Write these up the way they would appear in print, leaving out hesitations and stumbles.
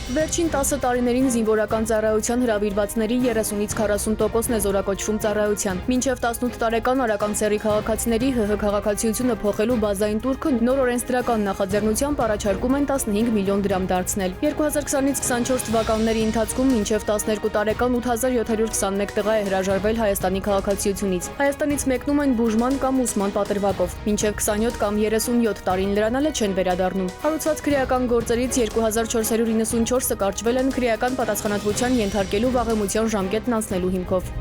Վերջին 10 տարիներին զինվորական ծառայության հրավիրվածների 30-ից 40%-ն է զորակոչվում ծառայության։ Մինչև 18 տարեկան արական սեռի քաղաքացիների ՀՀ քաղաքացիությունը փոխելու բազային տուրքը նոր օրենսդրական նախաձեռնությամբ առաջարկում են 15 միլիոն դրամ դարձնել։ 2020-ից 24 թվականների ընթացքում մինչև 12 տարեկան 8721 տղա է հրաժարվել Հայաստանի քաղաքացիությունից։ Հայաստանից մեկնում են բուժման կամ ուսման պատրվակով։ Մինչև 27 կամ 37 տարին լրանալը չեն վերադառնում։ Հարուցված քրեական գործերից 2494-ը կարճվել են քրեական պատասխանատվության ենթարկելու վաղեմության ժամկետն անցնելու հիմքով։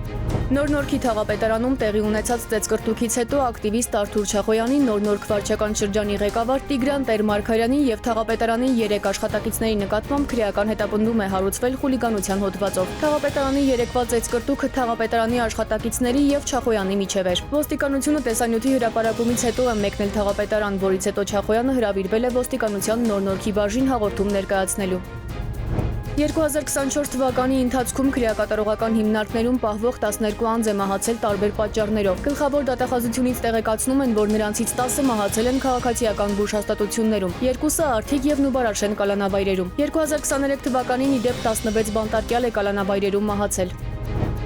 Նոր-Նորքի թաղապետարանում տեղի ունեցած ծեծկռտուքից հետո ակտիվիստ Արթուր Չախոյանի, Նոր-Նորք վարչական շրջանի ղեկավար Տիգրան Տեր-Մարգարյանի եւ թաղապետարանի 3 աշխատակիցների նկատմամբ քրեական հետապնդում է հարուցվել խուլիգանության հոդվածով։ Թաղապետարանի երեկվա ծեծկռտուքը թաղապետարանի աշխատակիցների եւ Չախոյանի միջև էր։ Ոստիկանությունը տեսանյութի հրապարակումից հետո է մեկնել թաղապետարան, որից հետո Չախոյանը հրավիրվել է ոստիկանության Նոր-Նորքի բաժին հաղորդում ներկայացնելու։ 2024 թվականի ընթացքում քրեակատարողական հիմնարկներում պահվող 12 անձ է մահացել տարբեր պատճառներով։ Գլխավոր դատախազությունից տեղեկացնում են, որ նրանցից 10-ը մահացել են քաղաքացիական բուժհաստատություններում, 2-ը Արթիկ եւ Նուբարաշեն կալանավայրերում։ 2023 թվականին ի դեպ 16 բանտարկյալ է կալանավայրերում մահացել։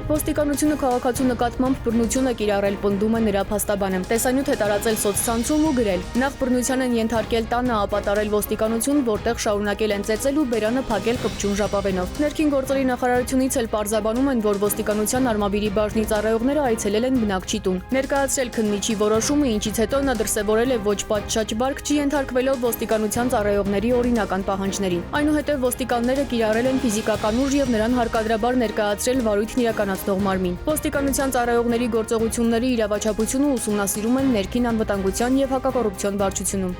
Ոստիկանությունը քաղաքացու նկատմամբ բռնություն է կիրառել, պնդում է նրա փաստաբանը։ Տեսանյութ է տարածել սոցցանցում ու գրել. Նախ բռնության են ենթարկել տանը ապատարել ոստիկանություն, որտեղ շարունակել են ծեծել ու բերանը փակել կպչուն ժապավենով։ Ներքին գործերի նախարարությունից էլ պարզաբանում են, որ ոստիկանության Արմավիրի բաժնի ծառայողները այցելել են բնակչի տուն։ Ներկայացրել քննիչի որոշումը, ինչից հետո նա դրսևորել է ոչ պատշաճ բարք, չենթարկվելով ոստիկանության ծառայողների օրինական պահանջներին։ Այնուհետև ոստիկանները կիրառել են ֆիզիկական ուժ եւ նրան հարկադրաբար ներկայացրել վարույթն իրականացնող մարմին։ Ոստիկանության ծառայողների գործողությունների իրավաչափությունը ուսումնասիրում են ներքին անվտանգության եւ հակակոռուպցիոն վարչությունում։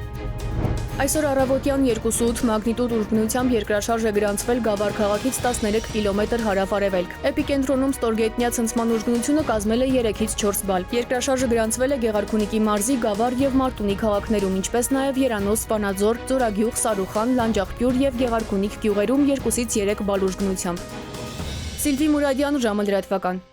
Այսօր առավոտյան 2.8 մագնիտուդ ուժգնությամբ երկրաշարժ է գրանցվել Գավառ քաղաքից 13 կիլոմետր հարավ-արևելք։ Էպիկենտրոնում ստորգետնյա ցնցման ուժգնությունը կազմել է 3-ից 4 բալ։ Երկրաշարժը գրանցվել է Գեղարքունիքի մարզի Գավառ եւ Մարտունի քաղաքներում, ինչպես նաեւ Երանոց, Վանաձոր, Ձորագյուղ, Սարուխան, Լանջաղբյուր եւ Գեղարքունիք գյուղերում 2-ից 3 բալ ուժգնությամբ։ Սիլվի Մուրադյան, ժամը լրատվական։